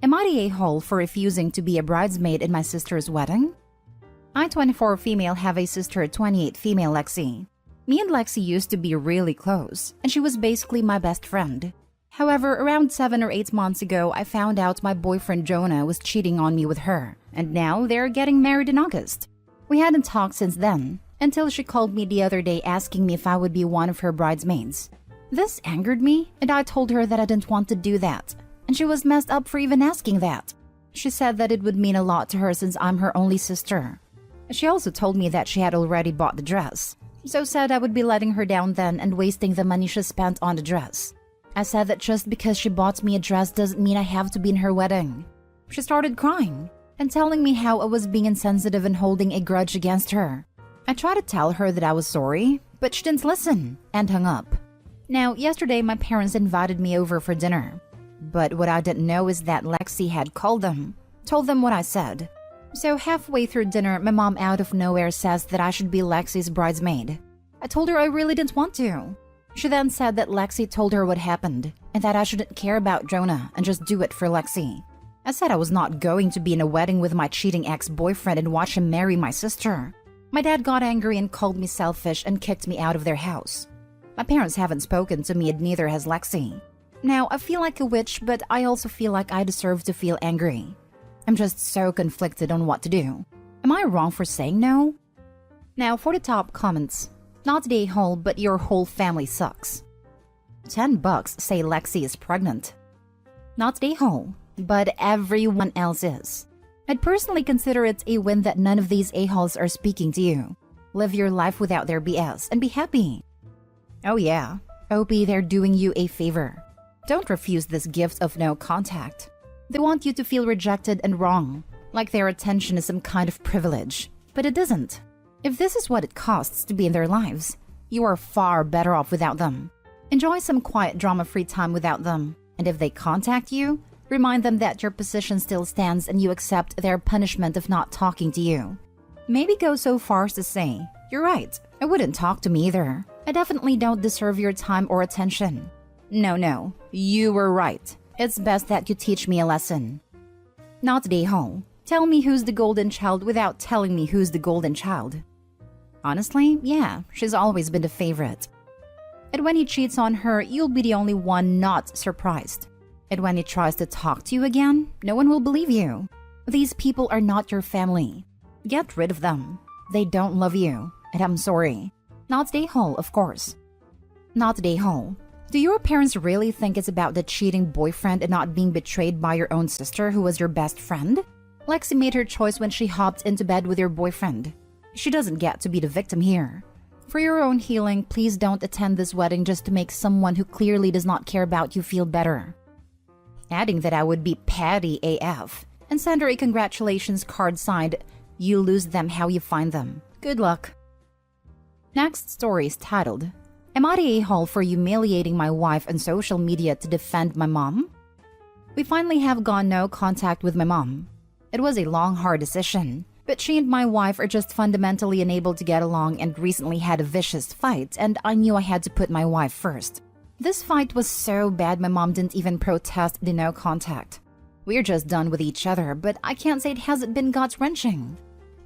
Am I the a-hole for refusing to be a bridesmaid in my sister's wedding? I, 24 female, have a sister, 28 female, Lexi. Me and Lexi used to be really close, and she was basically my best friend. However, around 7 or 8 months ago, I found out my boyfriend Jonah was cheating on me with her, and now they're getting married in August. We hadn't talked since then, until she called me the other day asking me if I would be one of her bridesmaids. This angered me, and I told her that I didn't want to do that, and she was messed up for even asking that. She said that it would mean a lot to her since I'm her only sister. She also told me that she had already bought the dress, so said I would be letting her down then and wasting the money she spent on the dress. I said that just because she bought me a dress doesn't mean I have to be in her wedding. She started crying and telling me how I was being insensitive and holding a grudge against her. I tried to tell her that I was sorry, but she didn't listen and hung up. Now, yesterday my parents invited me over for dinner. But what I didn't know is that Lexi had called them, told them what I said. So halfway through dinner, my mom out of nowhere says that I should be Lexi's bridesmaid. I told her I really didn't want to. She then said that Lexi told her what happened, and that I shouldn't care about Jonah and just do it for Lexi. I said I was not going to be in a wedding with my cheating ex-boyfriend and watch him marry my sister. My dad got angry and called me selfish and kicked me out of their house. My parents haven't spoken to me and neither has Lexi. Now, I feel like a witch, but I also feel like I deserve to feel angry. I'm just so conflicted on what to do. Am I wrong for saying no? Now, for the top comments. Not the a-hole, but your whole family sucks. $10 say Lexi is pregnant. Not the a-hole, but everyone else is. I'd personally consider it a win that none of these a-holes are speaking to you. Live your life without their BS and be happy. Oh yeah, OP, they're doing you a favor. Don't refuse this gift of no contact. They want you to feel rejected and wrong, like their attention is some kind of privilege. But it isn't. If this is what it costs to be in their lives, you are far better off without them. Enjoy some quiet drama-free time without them. And if they contact you, remind them that your position still stands and you accept their punishment of not talking to you. Maybe go so far as to say, "You're right, I wouldn't talk to me either. I definitely don't deserve your time or attention. No, you were right. It's best that you teach me a lesson." Not the a-hole. Tell me who's the golden child without telling me who's the golden child. Honestly, yeah, she's always been the favorite. And when he cheats on her, you'll be the only one not surprised. And when he tries to talk to you again, no one will believe you. These people are not your family. Get rid of them. They don't love you, and I'm sorry. Not the a-hole, of course. Not the a-hole. Do your parents really think it's about the cheating boyfriend and not being betrayed by your own sister who was your best friend? Lexi made her choice when she hopped into bed with your boyfriend. She doesn't get to be the victim here. For your own healing, please don't attend this wedding just to make someone who clearly does not care about you feel better. Adding that I would be patty AF and send her a congratulations card signed, "You lose them how you find them. Good luck." Next story is titled, "Am I the a-hole for humiliating my wife on social media to defend my mom?" We finally have gone no contact with my mom. It was a long, hard decision, but she and my wife are just fundamentally unable to get along and recently had a vicious fight, and I knew I had to put my wife first. This fight was so bad my mom didn't even protest the no contact. We're just done with each other, but I can't say it hasn't been gut-wrenching.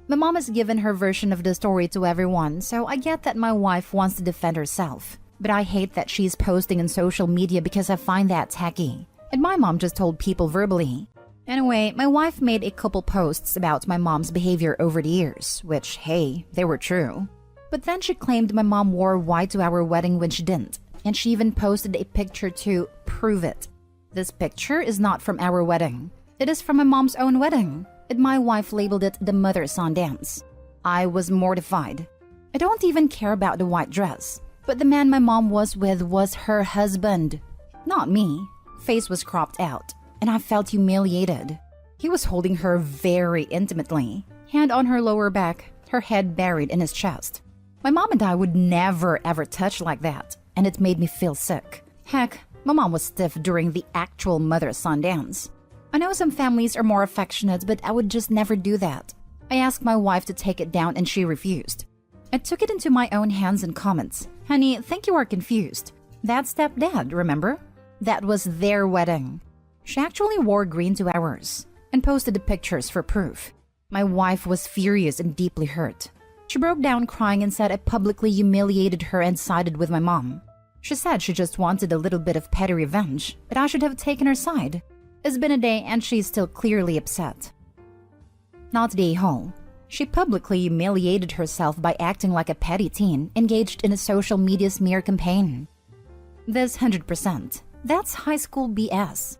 My mom has given her version of the story to everyone, so I get that my wife wants to defend herself. But I hate that she's posting on social media because I find that tacky. And my mom just told people verbally. Anyway, my wife made a couple posts about my mom's behavior over the years, which, hey, they were true. But then she claimed my mom wore white to our wedding when she didn't, and she even posted a picture to prove it. This picture is not from our wedding. It is from my mom's own wedding, and my wife labeled it the mother-son dance. I was mortified. I don't even care about the white dress, but the man my mom was with was her husband, not me. Face was cropped out, and I felt humiliated. He was holding her very intimately, hand on her lower back, her head buried in his chest. My mom and I would never ever touch like that, and it made me feel sick. Heck, my mom was stiff during the actual mother-son dance. I know some families are more affectionate, but I would just never do that. I asked my wife to take it down and she refused. I took it into my own hands and comments. "Honey, think you are confused. That's stepdad, remember? That was their wedding." She actually wore green to ours and posted the pictures for proof. My wife was furious and deeply hurt. She broke down crying and said I publicly humiliated her and sided with my mom. She said she just wanted a little bit of petty revenge, but I should have taken her side. It's been a day and she's still clearly upset. Not the a-hole. She publicly humiliated herself by acting like a petty teen engaged in a social media smear campaign. This 100%. That's high school BS.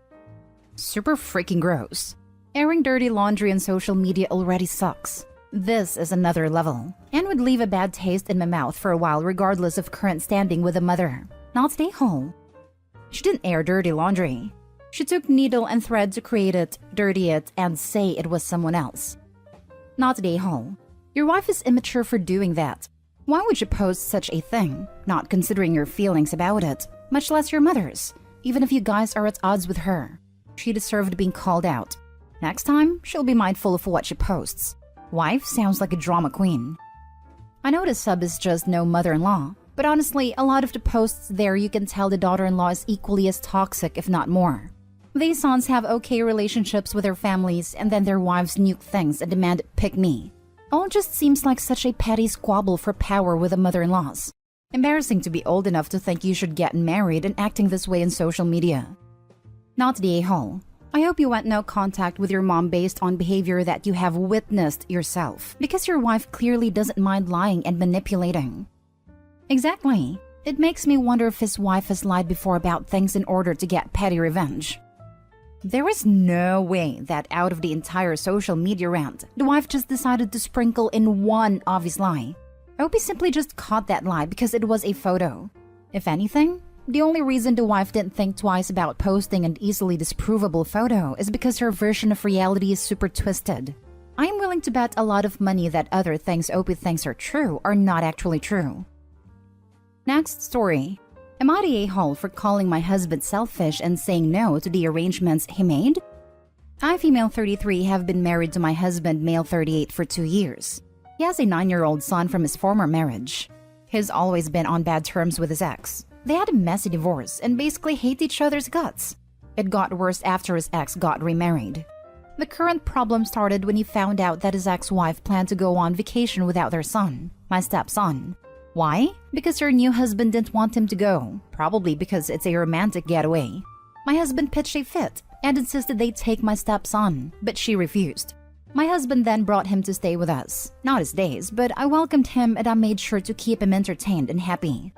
Super freaking gross. Airing dirty laundry on social media already sucks. This is another level, and would leave a bad taste in my mouth for a while regardless of current standing with a mother. Not the a-hole. She didn't air dirty laundry. She took needle and thread to create it, dirty it, and say it was someone else. Not the a-hole. Your wife is immature for doing that. Why would you post such a thing, not considering your feelings about it, much less your mother's, even if you guys are at odds with her? She deserved being called out. Next time, she'll be mindful of what she posts. Wife sounds like a drama queen. I know the sub is just no mother-in-law, but honestly, a lot of the posts there you can tell the daughter-in-law is equally as toxic, if not more. These sons have okay relationships with their families, and then their wives nuke things and demand pick me. All just seems like such a petty squabble for power with the mother-in-laws. Embarrassing to be old enough to think you should get married and acting this way in social media. Not the a-hole. I hope you went no contact with your mom based on behavior that you have witnessed yourself, because your wife clearly doesn't mind lying and manipulating. Exactly. It makes me wonder if his wife has lied before about things in order to get petty revenge. There is no way that out of the entire social media rant, the wife just decided to sprinkle in one obvious lie. I hope he simply just caught that lie because it was a photo. If anything, the only reason the wife didn't think twice about posting an easily disprovable photo is because her version of reality is super twisted. I am willing to bet a lot of money that other things Opie thinks are true are not actually true. Next story. Am I the a-hole for calling my husband selfish and saying no to the arrangements he made? I, female 33, have been married to my husband, male 38, for 2 years. He has a 9-year-old son from his former marriage. He's always been on bad terms with his ex. They had a messy divorce and basically hate each other's guts. It got worse after his ex got remarried. The current problem started when he found out that his ex-wife planned to go on vacation without their son, my stepson. Why? Because her new husband didn't want him to go, probably because it's a romantic getaway. My husband pitched a fit and insisted they take my stepson, but she refused. My husband then brought him to stay with us. Not his days, but I welcomed him and I made sure to keep him entertained and happy.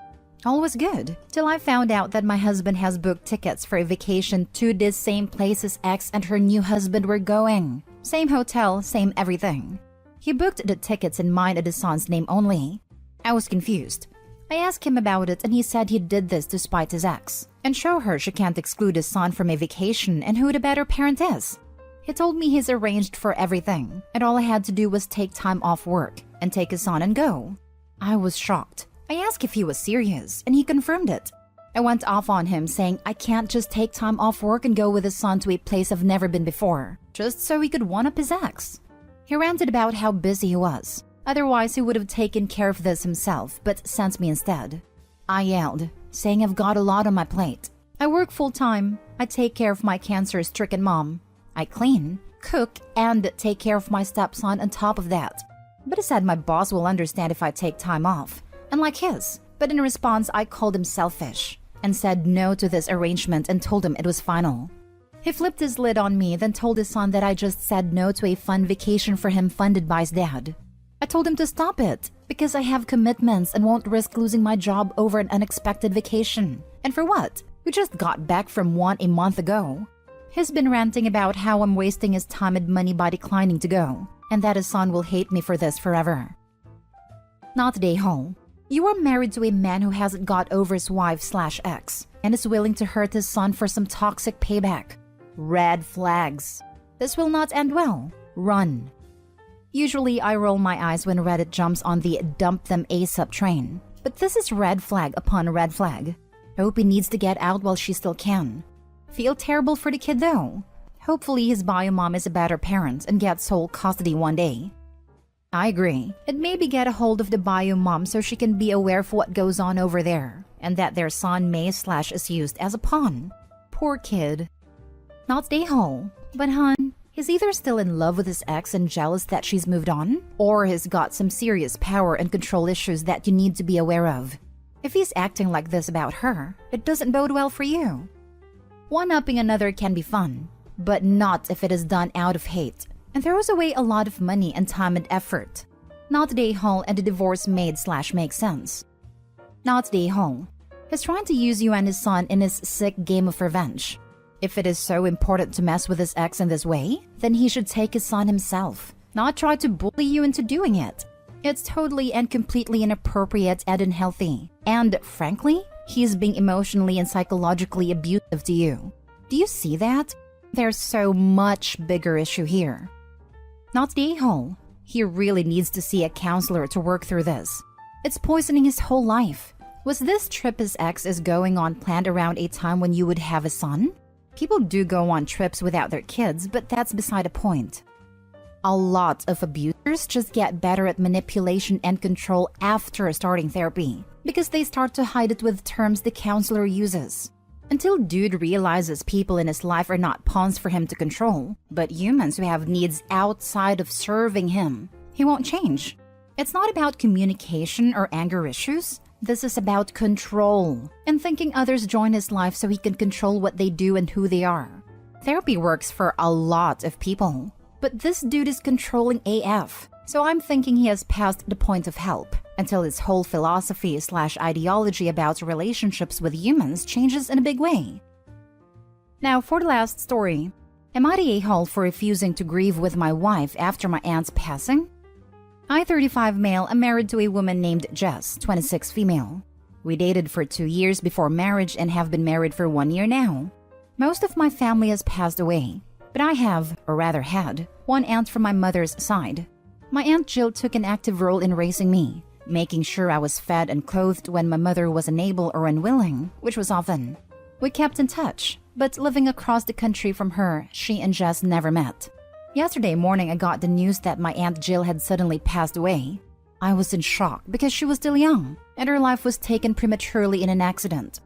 All was good, till I found out that my husband has booked tickets for a vacation to this same place his ex and her new husband were going. Same hotel, same everything. He booked the tickets in mine and his son's name only. I was confused. I asked him about it and he said he did this to spite his ex and show her she can't exclude his son from a vacation and who the better parent is. He told me he's arranged for everything and all I had to do was take time off work and take his son and go. I was shocked. I asked if he was serious, and he confirmed it. I went off on him, saying I can't just take time off work and go with his son to a place I've never been before, just so he could one-up his ex. He ranted about how busy he was. Otherwise, he would have taken care of this himself, but sent me instead. I yelled, saying I've got a lot on my plate. I work full-time. I take care of my cancer-stricken mom. I clean, cook, and take care of my stepson on top of that. But he said my boss will understand if I take time off. Unlike his, but in response I called him selfish and said no to this arrangement and told him it was final. He flipped his lid on me, then told his son that I just said no to a fun vacation for him funded by his dad. I told him to stop it because I have commitments and won't risk losing my job over an unexpected vacation. And for what? We just got back from one a month ago. He's been ranting about how I'm wasting his time and money by declining to go, and that his son will hate me for this forever. Not the a-hole. You are married to a man who hasn't got over his wife/ex and is willing to hurt his son for some toxic payback. Red flags. This will not end well. Run. Usually, I roll my eyes when Reddit jumps on the dump them ASAP train. But this is red flag upon red flag. Hope he needs to get out while she still can. Feel terrible for the kid though. Hopefully his bio mom is a better parent and gets sole custody one day. I agree. It maybe get a hold of the bio mom so she can be aware of what goes on over there, and that their son may/is used as a pawn. Poor kid. Not the a-hole. But hun, he's either still in love with his ex and jealous that she's moved on, or he's got some serious power and control issues that you need to be aware of. If he's acting like this about her, it doesn't bode well for you. One-upping another can be fun, but not if it is done out of hate and throws away a lot of money and time and effort. Not the a-hole and the divorce made/makes sense. Not the a-hole. He's trying to use you and his son in his sick game of revenge. If it is so important to mess with his ex in this way, then he should take his son himself, not try to bully you into doing it. It's totally and completely inappropriate and unhealthy. And frankly, he is being emotionally and psychologically abusive to you. Do you see that? There's so much bigger issue here. Not the a-hole. He really needs to see a counselor to work through this. It's poisoning his whole life. Was this trip his ex is going on planned around a time when you would have a son? People do go on trips without their kids, but that's beside the point. A lot of abusers just get better at manipulation and control after starting therapy because they start to hide it with terms the counselor uses. Until dude realizes people in his life are not pawns for him to control, but humans who have needs outside of serving him, he won't change. It's not about communication or anger issues. This is about control and thinking others join his life so he can control what they do and who they are. Therapy works for a lot of people, but this dude is controlling AF, so I'm thinking he has passed the point of help until his whole philosophy/ideology about relationships with humans changes in a big way. Now for the last story. Am I the a-hole for refusing to grieve with my wife after my aunt's passing? I, 35 male, am married to a woman named Jess, 26 female. We dated for 2 years before marriage and have been married for 1 year now. Most of my family has passed away, but I have, or rather had, one aunt from my mother's side. My Aunt Jill took an active role in raising me, making sure I was fed and clothed when my mother was unable or unwilling, which was often. We kept in touch, but living across the country from her, she and Jess never met. Yesterday morning, I got the news that my Aunt Jill had suddenly passed away. I was in shock because she was still young, and her life was taken prematurely in an accident.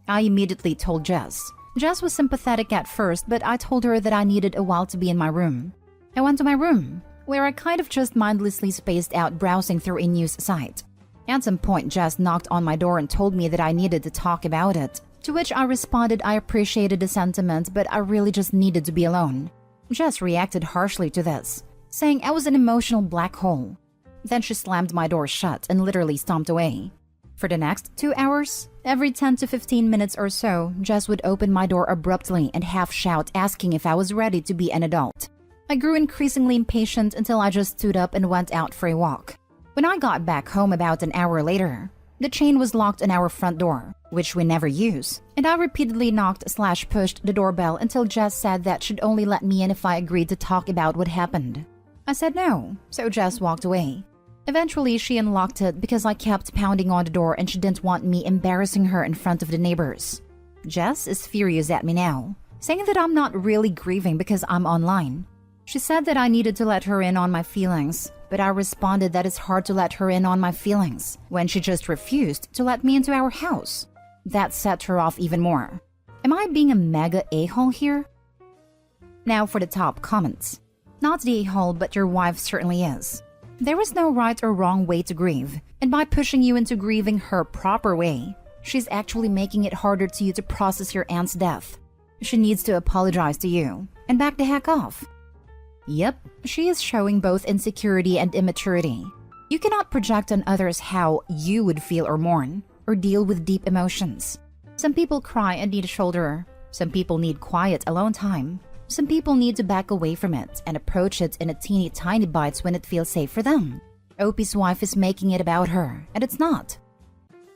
I immediately told Jess. Jess was sympathetic at first, but I told her that I needed a while to be in my room. I went to my room, where I kind of just mindlessly spaced out browsing through a news site. At some point, Jess knocked on my door and told me that I needed to talk about it, to which I responded I appreciated the sentiment, but I really just needed to be alone. Jess reacted harshly to this, saying I was an emotional black hole. Then she slammed my door shut and literally stomped away. For the next 2 hours, every 10 to 15 minutes or so, Jess would open my door abruptly and half shout asking if I was ready to be an adult. I grew increasingly impatient until I just stood up and went out for a walk. When I got back home about an hour later, the chain was locked on our front door, which we never use, and I repeatedly knocked/pushed the doorbell until Jess said that she'd only let me in if I agreed to talk about what happened. I said no, so Jess walked away. Eventually, she unlocked it because I kept pounding on the door and she didn't want me embarrassing her in front of the neighbors. Jess is furious at me now, saying that I'm not really grieving because I'm online. She said that I needed to let her in on my feelings, but I responded that it's hard to let her in on my feelings when she just refused to let me into our house. That set her off even more. Am I being a mega a-hole here? Now for the top comments. Not the a-hole, but your wife certainly is. There is no right or wrong way to grieve, and by pushing you into grieving her proper way, she's actually making it harder to you to process your aunt's death. She needs to apologize to you and back the heck off. Yep, she is showing both insecurity and immaturity. You cannot project on others how you would feel or mourn, or deal with deep emotions. Some people cry and need a shoulder. Some people need quiet alone time. Some people need to back away from it and approach it in a teeny tiny bites when it feels safe for them. Opie's wife is making it about her, and it's not.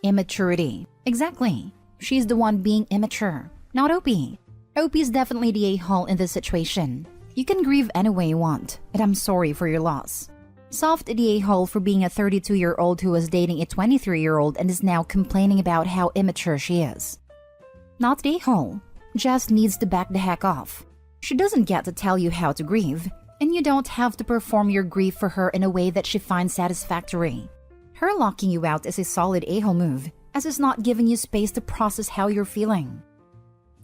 Immaturity. Exactly. She's the one being immature, not Opie. Opie's definitely the a-hole in this situation. You can grieve any way you want, and I'm sorry for your loss. Soft the a-hole for being a 32-year-old who was dating a 23-year-old and is now complaining about how immature she is. Not the a-hole. Jess needs to back the heck off. She doesn't get to tell you how to grieve, and you don't have to perform your grief for her in a way that she finds satisfactory. Her locking you out is a solid a-hole move, as it's not giving you space to process how you're feeling.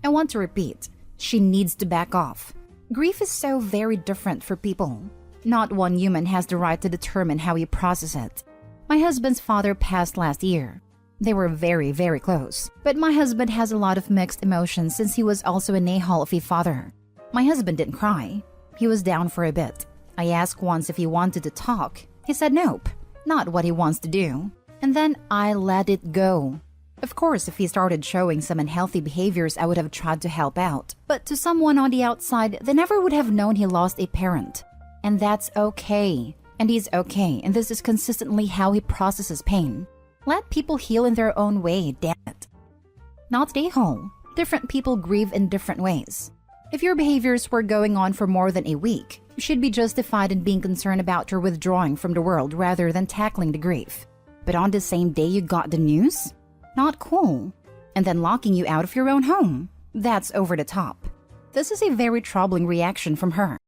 I want to repeat, She needs to back off. Grief is so very different for people. Not one human has the right to determine how you process it. My husband's father passed last year. They were very, very close. But my husband has a lot of mixed emotions since he was also an a-hole of a father. My husband didn't cry. He was down for a bit. I asked once if he wanted to talk. He said nope, not what he wants to do. And then I let it go. Of course, if he started showing some unhealthy behaviors, I would have tried to help out. But to someone on the outside, they never would have known he lost a parent. And that's okay. And he's okay, and this is consistently how he processes pain. Let people heal in their own way, damn it. Not a-hole. Different people grieve in different ways. If your behaviors were going on for more than a week, you should be justified in being concerned about your withdrawing from the world rather than tackling the grief. But on the same day you got the news? Not cool. And then locking you out of your own home? That's over the top. This is a very troubling reaction from her.